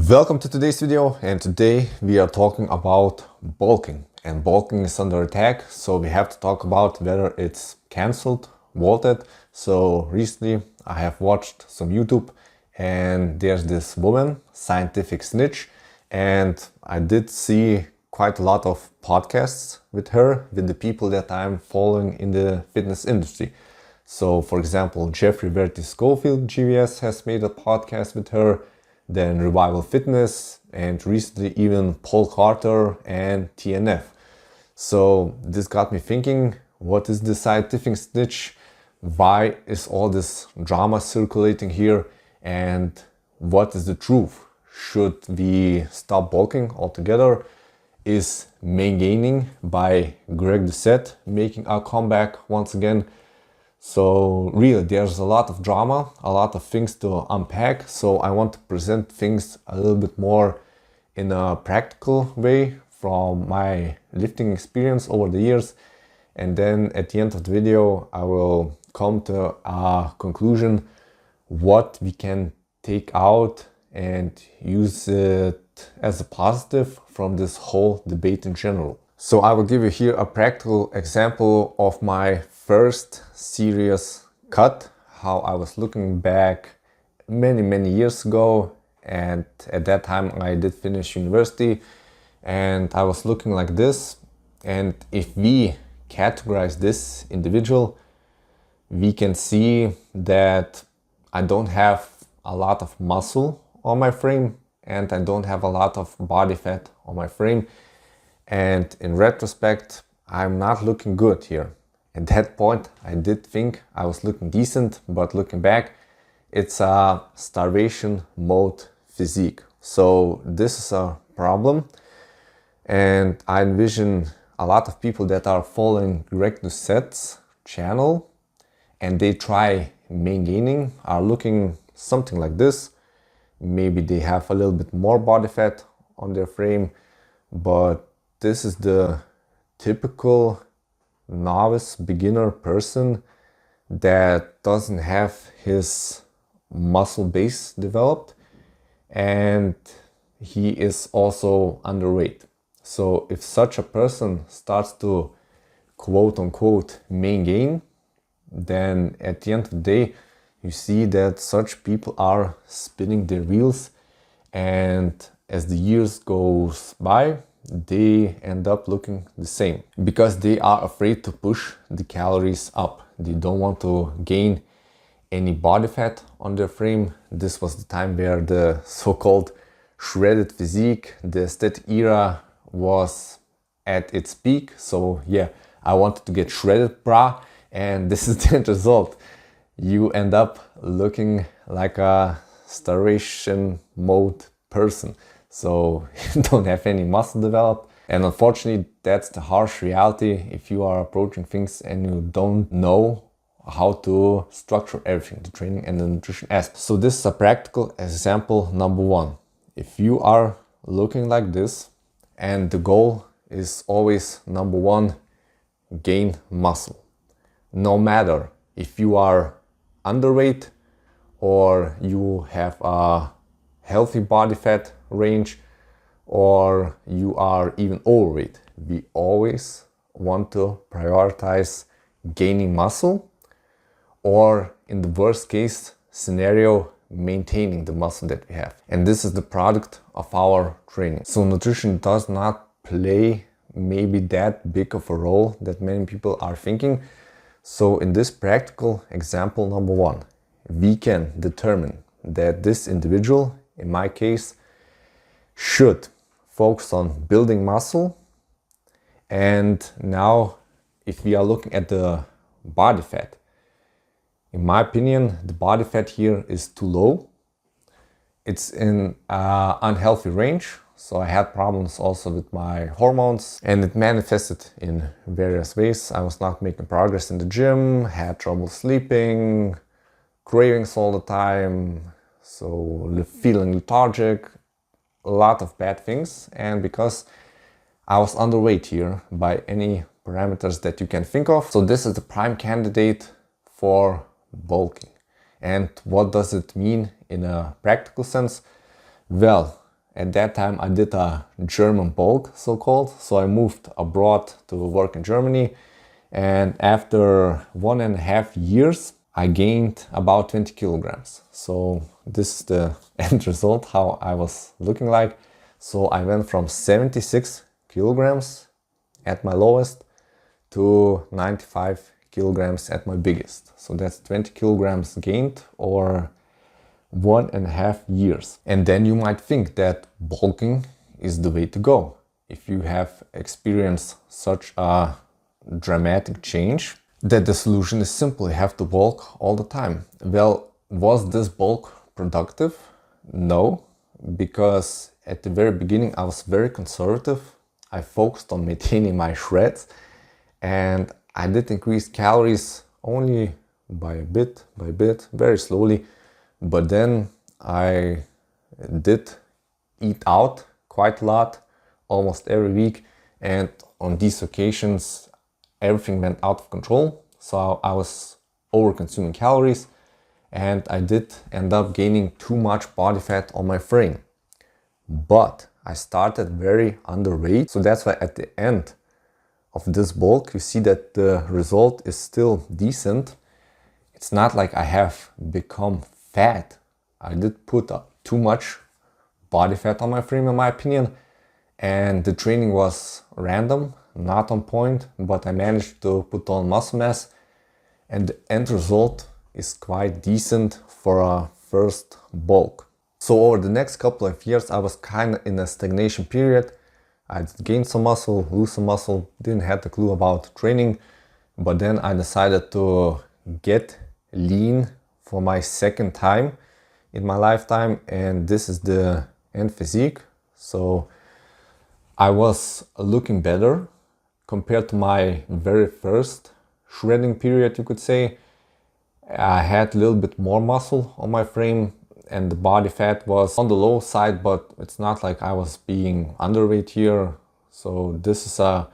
Welcome to today's video, and today we are talking about bulking, and bulking is under attack, so we have to talk about whether it's cancelled, vaulted. So recently I have watched some YouTube and there's this woman, Scientific Snitch, and I did see quite a lot of podcasts with her, with the people that I'm following in the fitness industry. So for example, GFIT Schofield GVS has made a podcast with her, then Revival Fitness, and recently even Carter and TNF. So this got me thinking, what is the Scientific Snitch? Why is all this drama circulating here? And what is the truth? Should we stop bulking altogether? Is main gaining by Greg Doucette making a comeback once again? So really, there's a lot of drama, a lot of things to unpack. So I want to present things a little bit more in a practical way from my lifting experience over the years. And then at the end of the video, I will come to a conclusion what we can take out and use it as a positive from this whole debate in general. So I will give you here a practical example of my first serious cut, how I was looking back many years ago, and at that time I did finish university and I was looking like this. And if we categorize this individual, we can see that I don't have a lot of muscle on my frame and I don't have a lot of body fat on my frame. And in retrospect, I'm not looking good here. At that point, I did think I was looking decent, but looking back, it's a starvation mode physique. So this is a problem. And I envision a lot of people that are following Greg Doucette's channel and they try main gaining, are looking something like this. Maybe they have a little bit more body fat on their frame, but this is the typical novice beginner person that doesn't have his muscle base developed and he is also underweight. So if such a person starts to quote unquote main gain, then at the end of the day you see that such people are spinning their wheels, and as the years goes by they end up looking the same because they are afraid to push the calories up. They don't want to gain any body fat on their frame. This was the time where the so-called shredded physique, the aesthetic era, was at its peak. So yeah, I wanted to get shredded bra, and this is the end result. You end up looking like a starvation mode person. So you don't have any muscle developed. And unfortunately, that's the harsh reality if you are approaching things and you don't know how to structure everything, the training and the nutrition aspect. So this is a practical example number one. If you are looking like this and the goal is always number one, gain muscle. No matter if you are underweight or you have a healthy body fat range or you are even overweight, we always want to prioritize gaining muscle, or in the worst case scenario, maintaining the muscle that we have. And this is the product of our training. So nutrition does not play maybe that big of a role that many people are thinking. So in this practical example number one, we can determine that this individual, in my case, should focus on building muscle. And now if we are looking at the body fat, in my opinion, the body fat here is too low. It's in an unhealthy range. So I had problems also with my hormones and it manifested in various ways. I was not making progress in the gym, had trouble sleeping, cravings all the time, so feeling lethargic, a lot of bad things. And because I was underweight here by any parameters that you can think of, so this is the prime candidate for bulking. And what does it mean in a practical sense? Well, At that time I did a German bulk, so-called, so I moved abroad to work in Germany, and after 1.5 years I gained about 20 kilograms. So this is the end result, how I was looking like. So I went from 76 kilograms at my lowest to 95 kilograms at my biggest. So that's 20 kilograms gained over 1.5 years. And then you might think that bulking is the way to go if you have experienced such a dramatic change, that the solution is simple: you have to bulk all the time. Well, was this bulk productive? No, because at the very beginning I was very conservative. I focused on maintaining my shreds, and I did increase calories only by bit, very slowly. But then I did eat out quite a lot, almost every week, and on these occasions everything went out of control. So I was over consuming calories, and I did end up gaining too much body fat on my frame. But I started very underweight, so that's why at the end of this bulk you see that the result is still decent. It's not like I have become fat. I did put too much body fat on my frame, in my opinion, and the training was random, not on point, but I managed to put on muscle mass, and the end result is quite decent for a first bulk. So over the next couple of years I was kind of in a stagnation period. I gained some muscle, lose some muscle, didn't have the clue about training, but then I decided to get lean for my second time in my lifetime, and this is the end physique. So I was looking better compared to my very first shredding period, you could say. I had a little bit more muscle on my frame, and the body fat was on the low side, but it's not like I was being underweight here. So this is a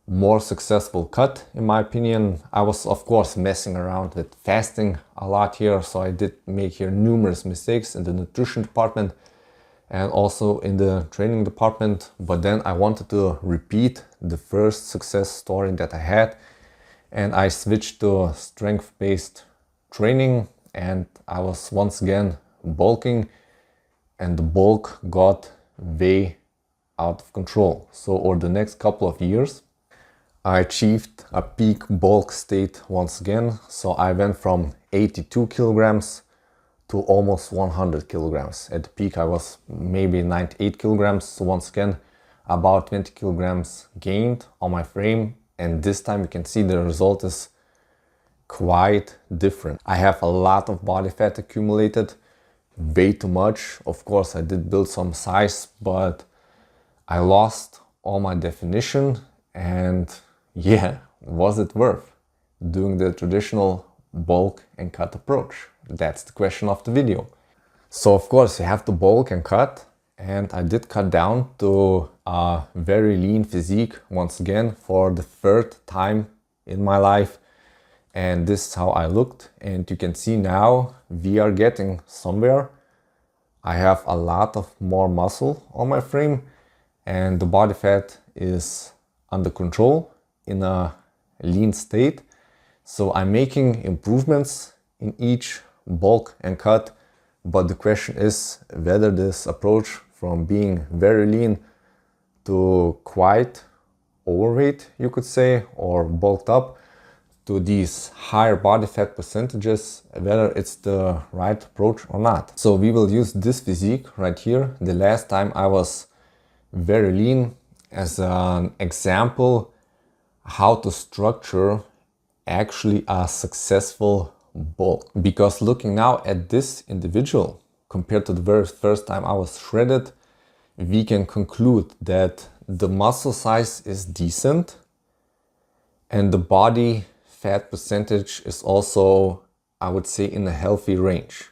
more successful cut, in my opinion. I was of course messing around with fasting a lot here, so I did make here numerous mistakes in the nutrition department and also in the training department. But then I wanted to repeat the first success story that I had, and I switched to strength-based training, and I was once again bulking, and the bulk got way out of control. So over the next couple of years I achieved a peak bulk state once again. So I went from 82 kilograms to almost 100 kilograms. At the peak I was maybe 98 kilograms. So once again, about 20 kilograms gained on my frame. And this time you can see the result is quite different. I have a lot of body fat accumulated, way too much. Of course I did build some size, but I lost all my definition. And yeah, was it worth doing the traditional bulk and cut approach? That's the question of the video. So of course you have to bulk and cut, and I did cut down to a very lean physique once again for the third time in my life. And this is how I looked, and you can see now we are getting somewhere. I have a lot of more muscle on my frame, and the body fat is under control in a lean state. So I'm making improvements in each bulk and cut, but the question is whether this approach from being very lean to quite overweight, you could say, or bulked up to these higher body fat percentages, whether it's the right approach or not. So we will use this physique right here. The last time I was very lean as an example how to structure actually a successful bulk. Because looking now at this individual compared to the very first time I was shredded, we can conclude that the muscle size is decent and the body fat percentage is also, I would say, in a healthy range.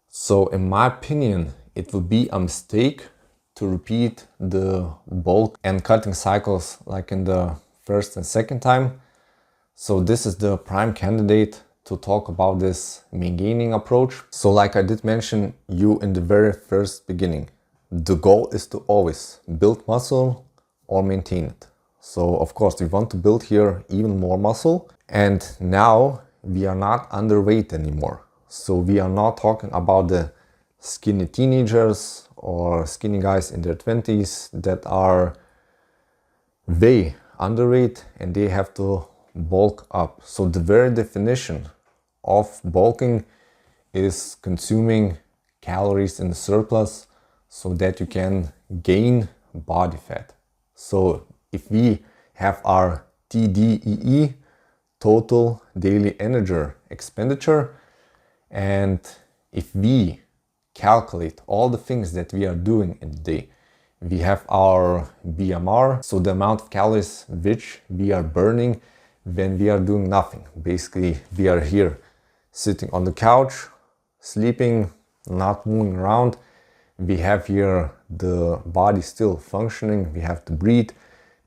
So in my opinion, it would be a mistake to repeat the bulk and cutting cycles like in the first and second time. So this is the prime candidate to talk about this main gaining approach. So like I did mention you in the very first beginning, the goal is to always build muscle or maintain it. So of course we want to build here even more muscle, and now we are not underweight anymore. So we are not talking about the skinny teenagers or skinny guys in their 20s that are way underweight and they have to bulk up. So the very definition of bulking is consuming calories in the surplus so that you can gain body fat. So if we have our TDEE, total daily energy expenditure, and if we calculate all the things that we are doing in the day, we have our BMR, so the amount of calories which we are burning when we are doing nothing. Basically, we are here sitting on the couch, sleeping, not moving around. We have here the body still functioning. We have to breathe.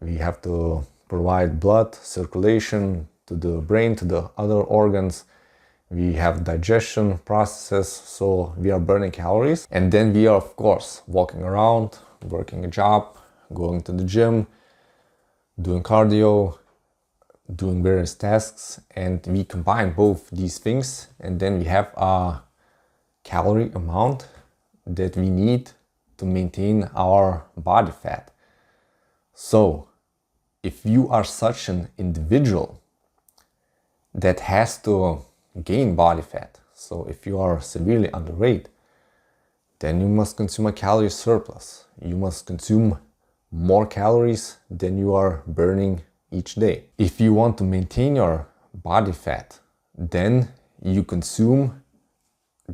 We have to provide blood circulation to the brain, to the other organs. We have digestion processes, so we are burning calories. And then we are, of course, walking around, working a job, going to the gym, doing cardio, doing various tasks, and we combine both these things, and then we have a calorie amount that we need to maintain our body fat. So if you are such an individual that has to gain body fat, so if you are severely underweight, then you must consume a calorie surplus. You must consume more calories than you are burning each day. If you want to maintain your body fat, then you consume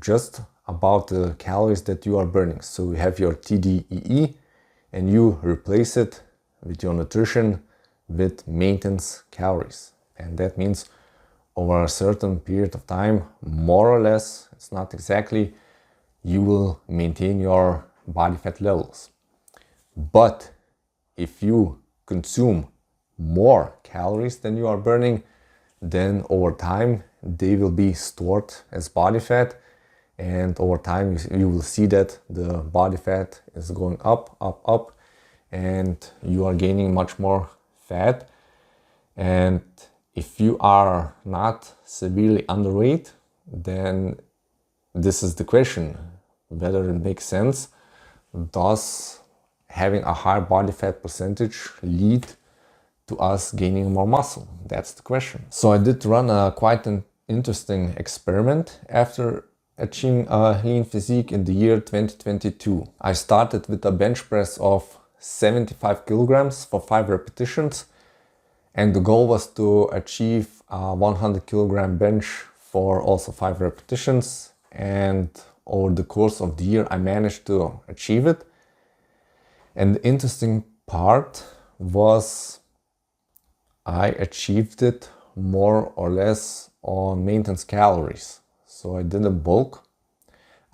just about the calories that you are burning. So you have your TDEE and you replace it with your nutrition with maintenance calories. And that means over a certain period of time, more or less, it's not exactly, you will maintain your body fat levels. But if you consume more calories than you are burning, then over time they will be stored as body fat, and over time you will see that the body fat is going up, up, up, and you are gaining much more fat. And if you are not severely underweight, then this is the question, whether it makes sense. Does having a high body fat percentage lead to us gaining more muscle? That's the question. So I did run quite an interesting experiment after achieving a lean physique in the year 2022. I started with a bench press of 75 kilograms for 5 repetitions, and the goal was to achieve a 100 kilogram bench for also 5 repetitions, and over the course of the year I managed to achieve it. And the interesting part was I achieved it more or less on maintenance calories. So I didn't bulk.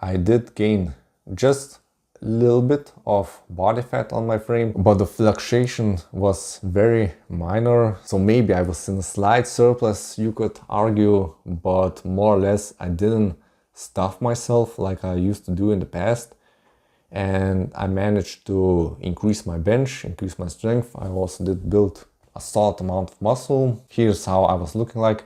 I did gain just a little bit of body fat on my frame, but the fluctuation was very minor. So maybe I was in a slight surplus, you could argue, but more or less I didn't stuff myself like I used to do in the past. And I managed to increase my bench, increase my strength. I also did build a solid amount of muscle. Here's how I was looking like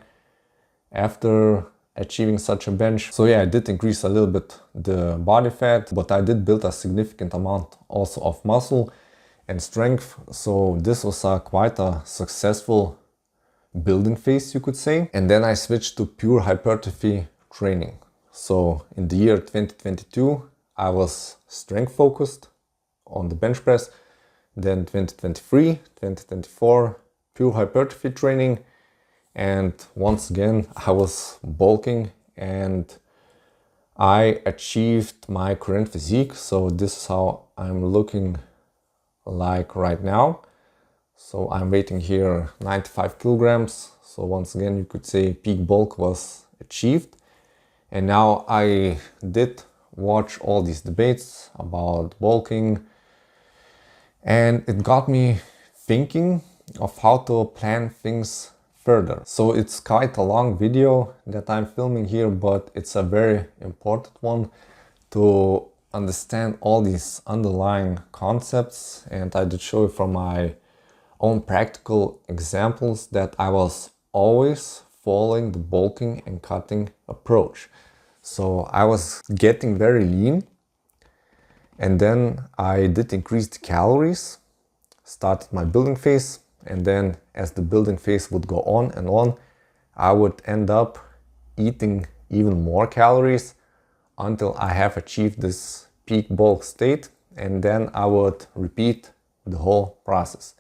after achieving such a bench. So yeah, I did increase a little bit the body fat, but I did build a significant amount also of muscle and strength. So this was quite a successful building phase, you could say. And then I switched to pure hypertrophy training. So in the year 2022, I was strength focused on the bench press. Then 2023, 2024, pure hypertrophy training. And once again, I was bulking and I achieved my current physique. So this is how I'm looking like right now. So I'm weighing here 95 kilograms. So once again, you could say peak bulk was achieved. And now I did watch all these debates about bulking, and it got me thinking of how to plan things further. So it's quite a long video that I'm filming here, but it's a very important one to understand all these underlying concepts, and I did show you from my own practical examples that I was always following the bulking and cutting approach. So I was getting very lean, and then I did increase the calories, started my building phase, and then as the building phase would go on and on, I would end up eating even more calories until I have achieved this peak bulk state, and then I would repeat the whole process.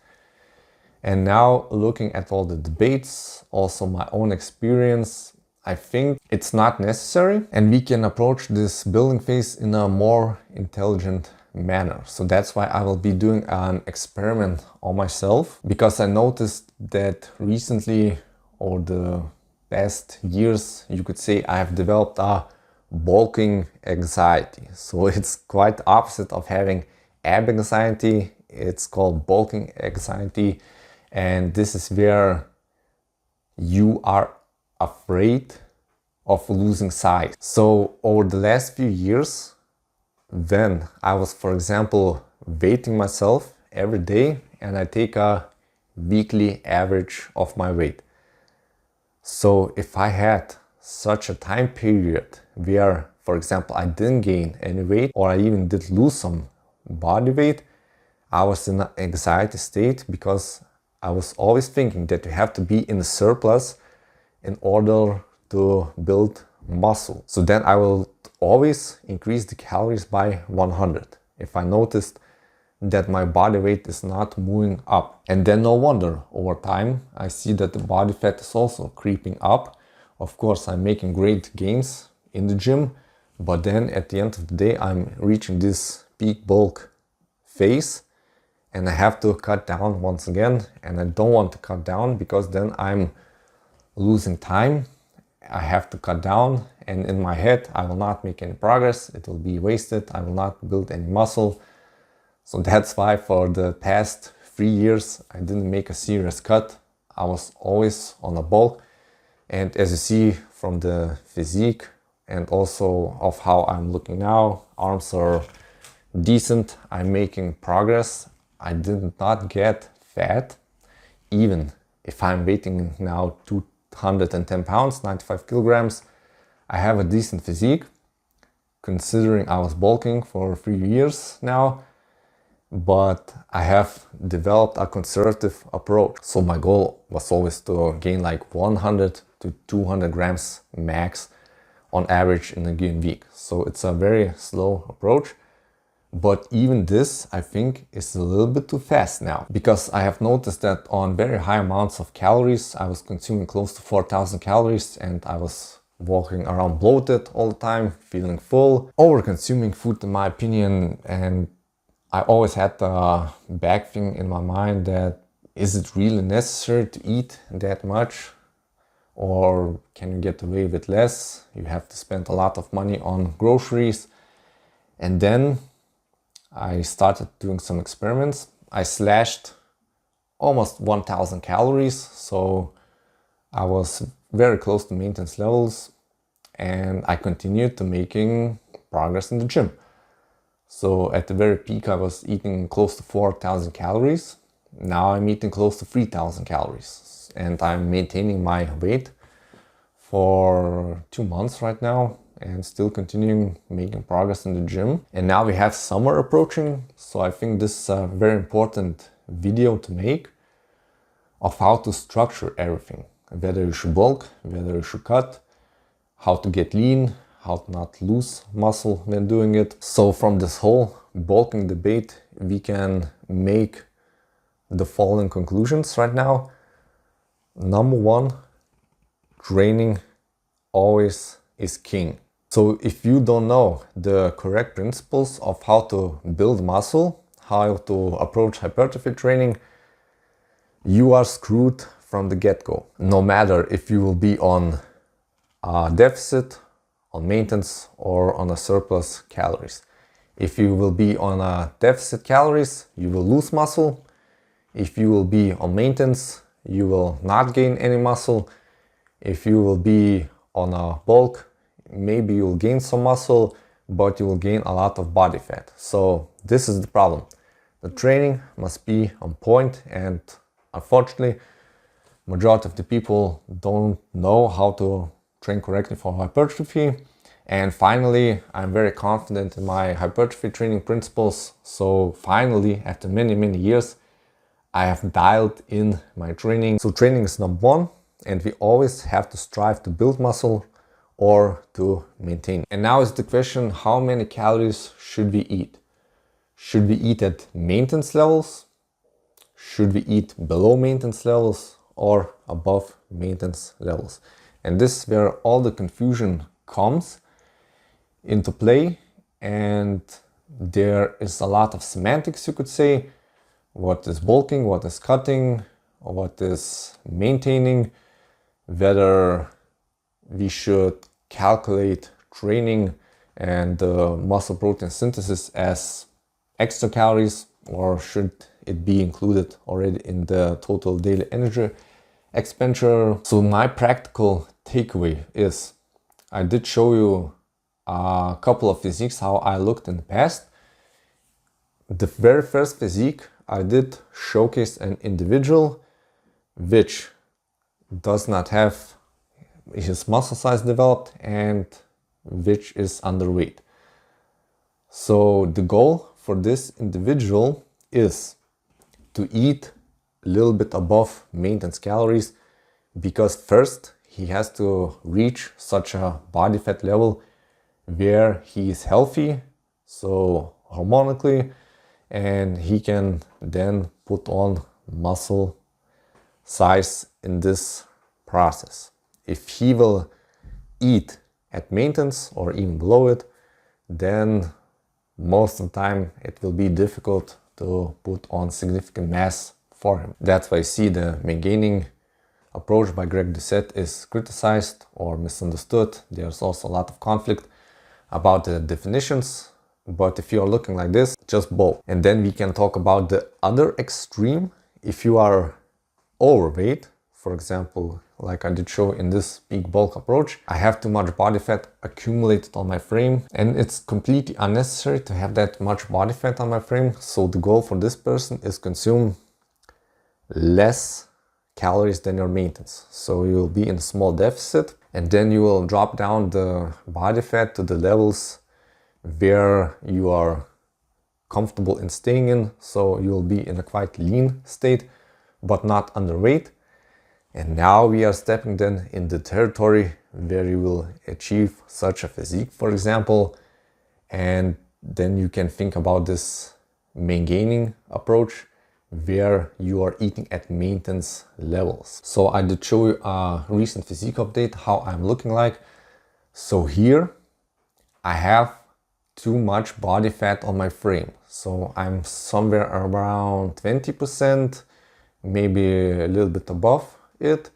And now, looking at all the debates, also my own experience, I think it's not necessary, and we can approach this building phase in a more intelligent manner. So that's why I will be doing an experiment on myself, because I noticed that recently, or the past years, you could say, I have developed a bulking anxiety. So it's quite opposite of having ab anxiety. It's called bulking anxiety, and this is where you are afraid of losing size. So over the last few years, when I was, for example, weighting myself every day, and I take a weekly average of my weight. So if I had such a time period where, for example, I didn't gain any weight, or I even did lose some body weight, I was in an anxiety state, because I was always thinking that you have to be in a surplus in order to build muscle. So then I will always increase the calories by 100 if I noticed that my body weight is not moving up. And then no wonder, over time, I see that the body fat is also creeping up. Of course, I'm making great gains in the gym, but then at the end of the day, I'm reaching this peak bulk phase, and I have to cut down once again. And I don't want to cut down, because then I'm losing time. I have to cut down, and in my head, I will not make any progress. It will be wasted. I will not build any muscle. So that's why for the past 3 years, I didn't make a serious cut. I was always on a bulk. And as you see from the physique and also of how I'm looking now, arms are decent. I'm making progress. I did not get fat, even if I'm weighing now 210 pounds, 95 kilograms. I have a decent physique, considering I was bulking for 3 years now, but I have developed a conservative approach. So my goal was always to gain like 100 to 200 grams max on average in a given week. So it's a very slow approach. But even this, I think, is a little bit too fast now, because I have noticed that on very high amounts of calories, I was consuming close to 4,000 calories, and I was walking around bloated all the time, feeling full, over consuming food in my opinion. And I always had the back thing in my mind that, is it really necessary to eat that much? Or can you get away with less? You have to spend a lot of money on groceries. And then I started doing some experiments. I slashed almost 1,000 calories, so I was very close to maintenance levels, and I continued to making progress in the gym. So at the very peak, I was eating close to 4,000 calories. Now I'm eating close to 3,000 calories, and I'm maintaining my weight for 2 months right now, and still continuing making progress in the gym. And now we have summer approaching, so I think this is a very important video to make of how to structure everything. Whether you should bulk, whether you should cut, how to get lean, how to not lose muscle when doing it. So from this whole bulking debate, we can make the following conclusions right now. Number one, training always is king. So if you don't know the correct principles of how to build muscle, how to approach hypertrophy training, you are screwed from the get-go. No matter if you will be on a deficit, on maintenance, or on a surplus calories. If you will be on a deficit calories, you will lose muscle. If you will be on maintenance, you will not gain any muscle. If you will be on a bulk, maybe you'll gain some muscle, but you will gain a lot of body fat. So this is the problem. The training must be on point, and unfortunately, majority of the people don't know how to train correctly for hypertrophy. And finally, I'm very confident in my hypertrophy training principles. So finally, after many years, I have dialed in my training. So training is number one, and we always have to strive to build muscle or to maintain. And now is the question, how many calories should we eat? Should we eat at maintenance levels? Should we eat below maintenance levels or above maintenance levels? And this is where all the confusion comes into play, and there is a lot of semantics, you could say. What is bulking, what is cutting, or what is maintaining, whether we should calculate training and muscle protein synthesis as extra calories, or should it be included already in the total daily energy expenditure. So my practical takeaway is, I did show you a couple of physiques, how I looked in the past. The very first physique, I did showcase an individual which does not have his muscle size developed and which is underweight. So the goal for this individual is to eat a little bit above maintenance calories, because first he has to reach such a body fat level where he is healthy, so hormonally, and he can then put on muscle size in this process. If he will eat at maintenance or even below it, then most of the time it will be difficult to put on significant mass for him. That's why I see the maintaining approach by Greg Doucette is criticized or misunderstood. There's also a lot of conflict about the definitions, but if you are looking like this, just bulk. And then we can talk about the other extreme. If you are overweight, for example, like I did show in this peak bulk approach, I have too much body fat accumulated on my frame, and it's completely unnecessary to have that much body fat on my frame. So the goal for this person is consume less calories than your maintenance. So you will be in a small deficit, and then you will drop down the body fat to the levels where you are comfortable in staying in. So you will be in a quite lean state, but not underweight. And now we are stepping then in the territory where you will achieve such a physique, for example. And then you can think about this maintaining approach where you are eating at maintenance levels. So I did show you a recent physique update, how I'm looking like. So here I have too much body fat on my frame. So I'm somewhere around 20%, maybe a little bit above it.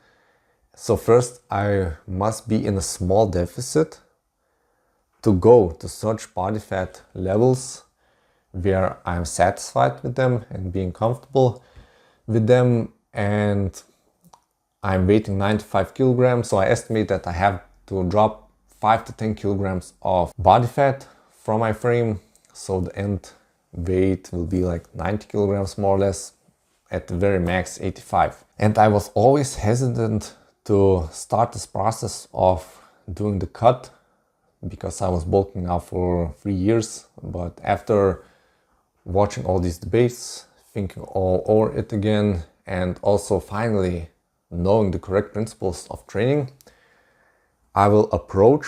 So first I must be in a small deficit to go to such body fat levels where I'm satisfied with them and being comfortable with them. And I'm weighing 95 kilograms, so I estimate that I have to drop 5 to 10 kilograms of body fat from my frame, so the end weight will be like 90 kilograms more or less, at the very max 85. And I was always hesitant to start this process of doing the cut because I was bulking now for 3 years, but after watching all these debates, thinking all over it again, and also finally knowing the correct principles of training, I will approach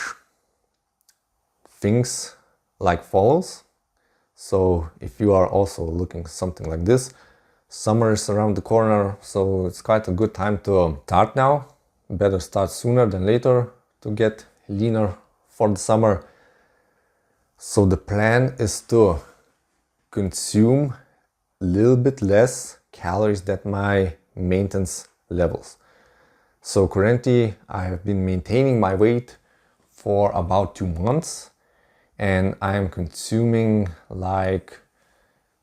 things like follows. So if you are also looking something like this, summer is around the corner, so it's quite a good time to start now. Better start sooner than later to get leaner for the summer. So the plan is to consume a little bit less calories than my maintenance levels. So currently I have been maintaining my weight for about 2 months, and I am consuming like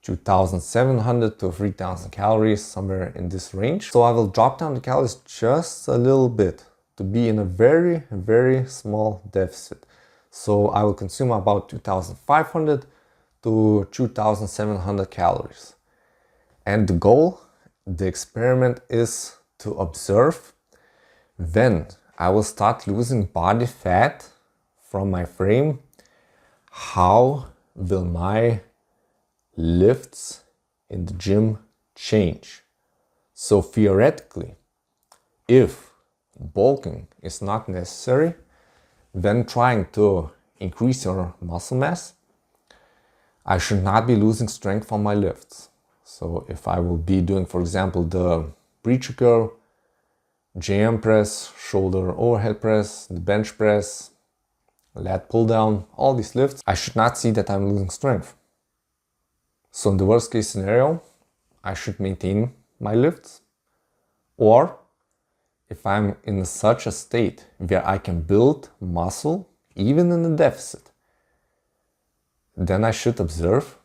2,700 to 3,000 calories, somewhere in this range. So I will drop down the calories just a little bit to be in a very small deficit. So I will consume about 2,500 to 2,700 calories. And the goal, the experiment, is to observe when I will start losing body fat from my frame, how will my lifts in the gym change. So theoretically, if bulking is not necessary when trying to increase your muscle mass, I should not be losing strength from my lifts. So if I will be doing, for example, the preacher curl, JM press, shoulder overhead press, the bench press, lat pull down, all these lifts, I should not see that I'm losing strength. So in the worst case scenario, I should maintain my lifts. Or if I'm in such a state where I can build muscle even in a deficit, then I should observe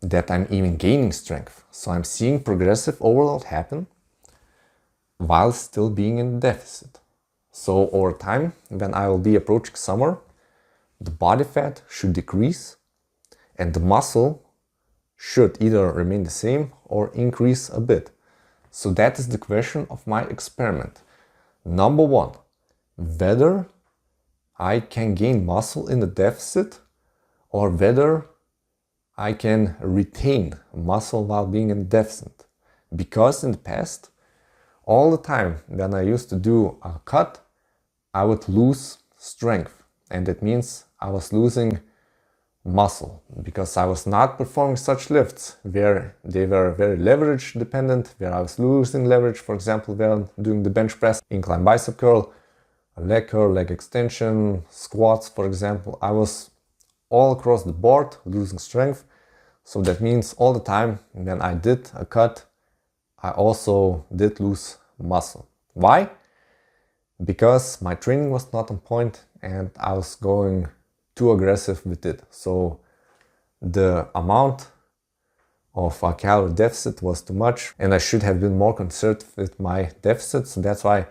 that I'm even gaining strength. So I'm seeing progressive overload happen while still being in deficit. So over time, when I will be approaching summer, the body fat should decrease and the muscle should either remain the same or increase a bit. So that is the question of my experiment. Number one, whether I can gain muscle in the deficit or whether I can retain muscle while being in deficit. Because in the past, all the time when I used to do a cut, I would lose strength. And that means I was losing muscle because I was not performing such lifts where they were very leverage dependent, where I was losing leverage, for example, when doing the bench press, incline bicep curl, leg extension, squats, for example. I was all across the board losing strength. So that means all the time when I did a cut, I also did lose muscle. Why? Because my training was not on point and I was going too aggressive with it. So the amount of a calorie deficit was too much and I should have been more conservative with my deficit. So that's why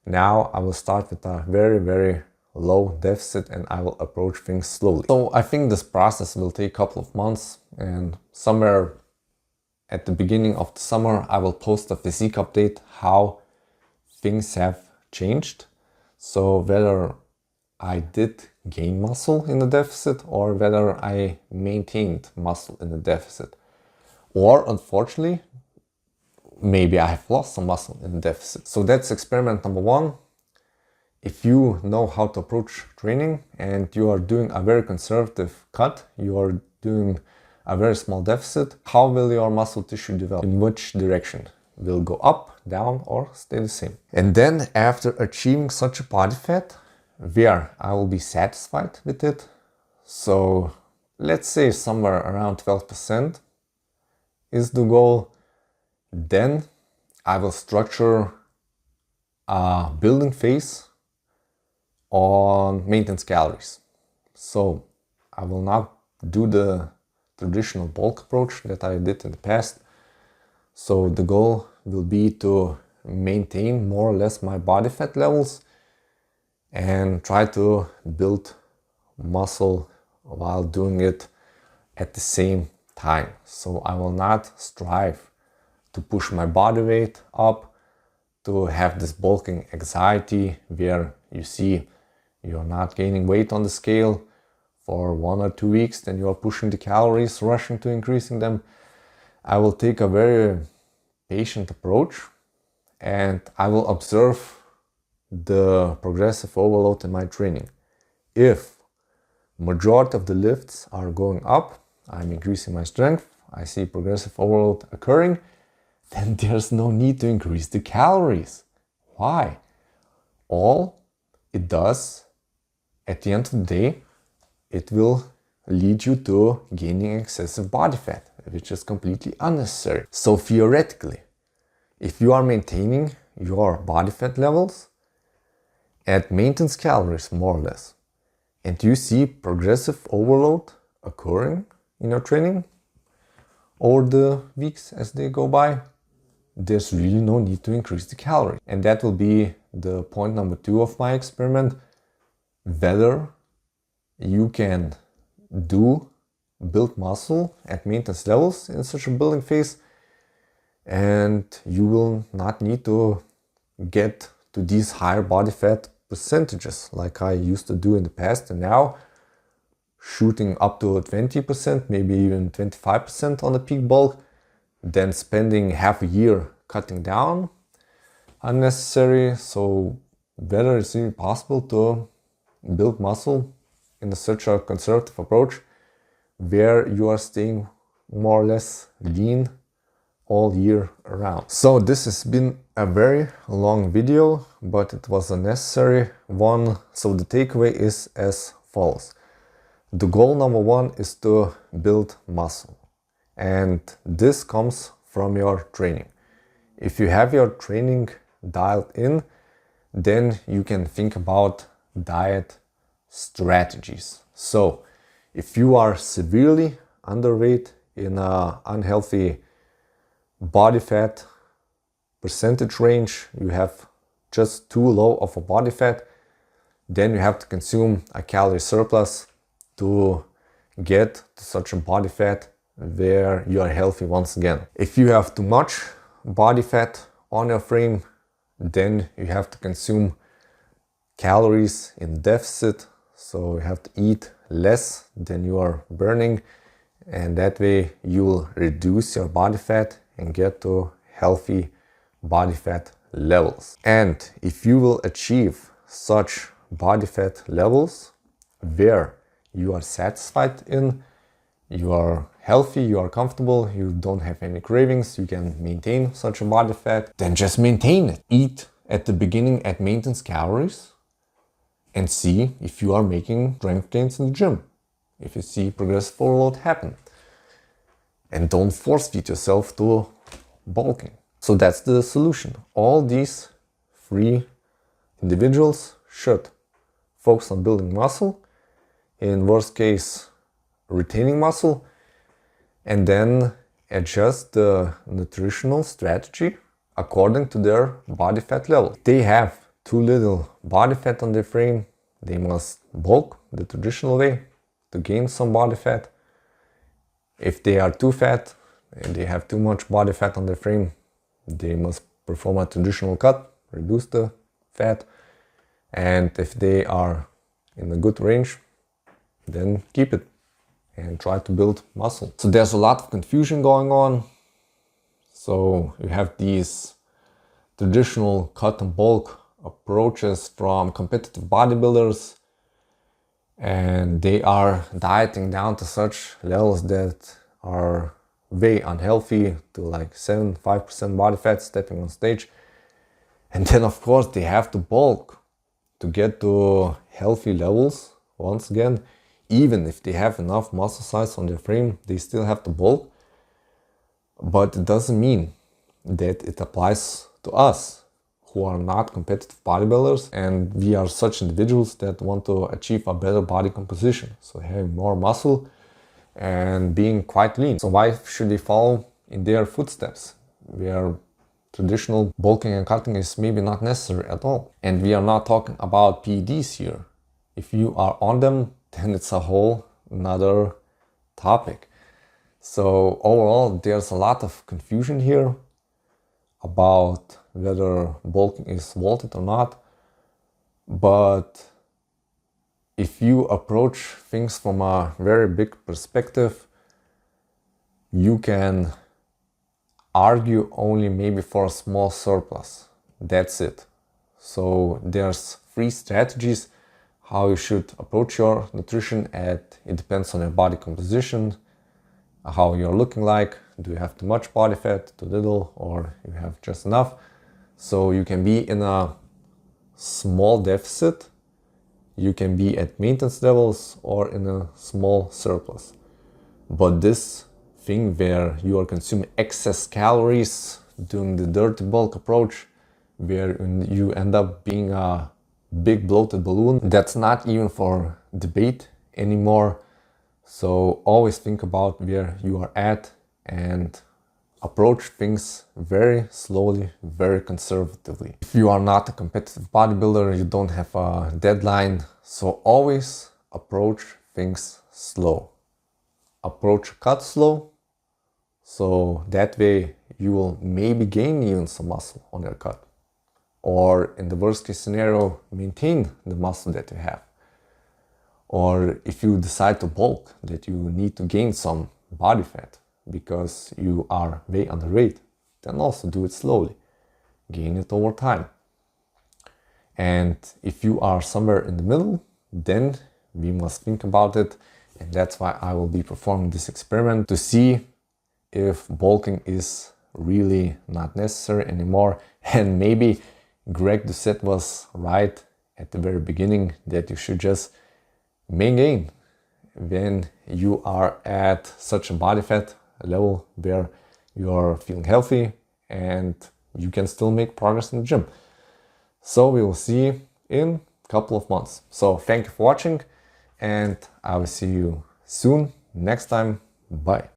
now I will start with a very, very low deficit and I will approach things slowly. So I think this process will take a couple of months, and somewhere at the beginning of the summer I will post a physique update how things have changed. So whether I did gain muscle in the deficit or whether I maintained muscle in the deficit. Or unfortunately, maybe I have lost some muscle in the deficit. So that's experiment number one. If you know how to approach training and you are doing a very conservative cut, you are doing a very small deficit, how will your muscle tissue develop? In which direction? Will it go up, down, or stay the same? And then after achieving such a body fat, where I will be satisfied with it, so let's say somewhere around 12% is the goal, then I will structure a building phase on maintenance calories. So I will not do the traditional bulk approach that I did in the past. So the goal will be to maintain more or less my body fat levels and try to build muscle while doing it at the same time. So I will not strive to push my body weight up, to have this bulking anxiety where you see you're not gaining weight on the scale for 1 or 2 weeks, then you are pushing the calories, rushing to increasing them. I will take a very patient approach and I will observe the progressive overload in my training. If majority of the lifts are going up, I'm increasing my strength, I see progressive overload occurring, then there's no need to increase the calories. Why? All it does at the end of the day, it will lead you to gaining excessive body fat, which is completely unnecessary. So theoretically, if you are maintaining your body fat levels at maintenance calories more or less, and you see progressive overload occurring in your training over the weeks as they go by, there's really no need to increase the calories. And that will be the point number 2 of my experiment, whether you can build muscle at maintenance levels in such a building phase, and you will not need to get to these higher body fat percentages like I used to do in the past, and now shooting up to 20%, maybe even 25% on the peak bulk, then spending half a year cutting down unnecessary. So whether it's even possible to build muscle in such a conservative approach where you are staying more or less lean all year around. So this has been a very long video, but it was a necessary one. So the takeaway is as follows. The goal number one is to build muscle, and this comes from your training. If you have your training dialed in, then you can think about diet strategies. So if you are severely underweight in an unhealthy body fat percentage range, you have just too low of a body fat, then you have to consume a calorie surplus to get to such a body fat where you are healthy once again. If you have too much body fat on your frame, then you have to consume calories in deficit. So you have to eat less than you are burning, and that way you will reduce your body fat and get to healthy body fat levels. And if you will achieve such body fat levels where you are satisfied in, you are healthy, you are comfortable, you don't have any cravings, you can maintain such a body fat, then just maintain it. Eat at the beginning at maintenance calories and see if you are making strength gains in the gym, if you see progressive overload happen. And don't force feed yourself to bulking. So that's the solution. All these three individuals should focus on building muscle, in worst case retaining muscle, and then adjust the nutritional strategy according to their body fat level. If they have too little body fat on their frame, they must bulk the traditional way to gain some body fat. If they are too fat and they have too much body fat on their frame, they must perform a traditional cut, reduce the fat. And if they are in a good range, then keep it and try to build muscle. So there's a lot of confusion going on. So you have these traditional cut and bulk approaches from competitive bodybuilders, and they are dieting down to such levels that are way unhealthy, to like 5% body fat stepping on stage. And then of course they have to bulk to get to healthy levels. Once again, even if they have enough muscle size on their frame, they still have to bulk. But it doesn't mean that it applies to us who are not competitive bodybuilders, and we are such individuals that want to achieve a better body composition, so having more muscle and being quite lean. So why should they follow in their footsteps, where traditional bulking and cutting is maybe not necessary at all? And we are not talking about PEDs here. If you are on them, then it's a whole another topic. So overall, there's a lot of confusion here about whether bulking is worth it or not. But if you approach things from a very big perspective, you can argue only maybe for a small surplus. That's it. So there's 3 strategies how you should approach your nutrition. It depends on your body composition, how you're looking like. Do you have too much body fat, too little, or you have just enough? So you can be in a small deficit, you can be at maintenance levels, or in a small surplus. But this thing where you are consuming excess calories, doing the dirty bulk approach, where you end up being a big bloated balloon, that's not even for debate anymore. So always think about where you are at and approach things very slowly, very conservatively. If you are not a competitive bodybuilder, you don't have a deadline, so always approach things slow. Approach cut slow, so that way you will maybe gain even some muscle on your cut. Or in the worst case scenario, maintain the muscle that you have. Or if you decide to bulk, that you need to gain some body fat because you are way underweight, then also do it slowly. Gain it over time. And if you are somewhere in the middle, then we must think about it. And that's why I will be performing this experiment to see if bulking is really not necessary anymore. And maybe Greg Doucette was right at the very beginning that you should just main gain when you are at such a body fat level where you are feeling healthy and you can still make progress in the gym. So we will see in a couple of months. So thank you for watching, and I will see you soon next time. Bye.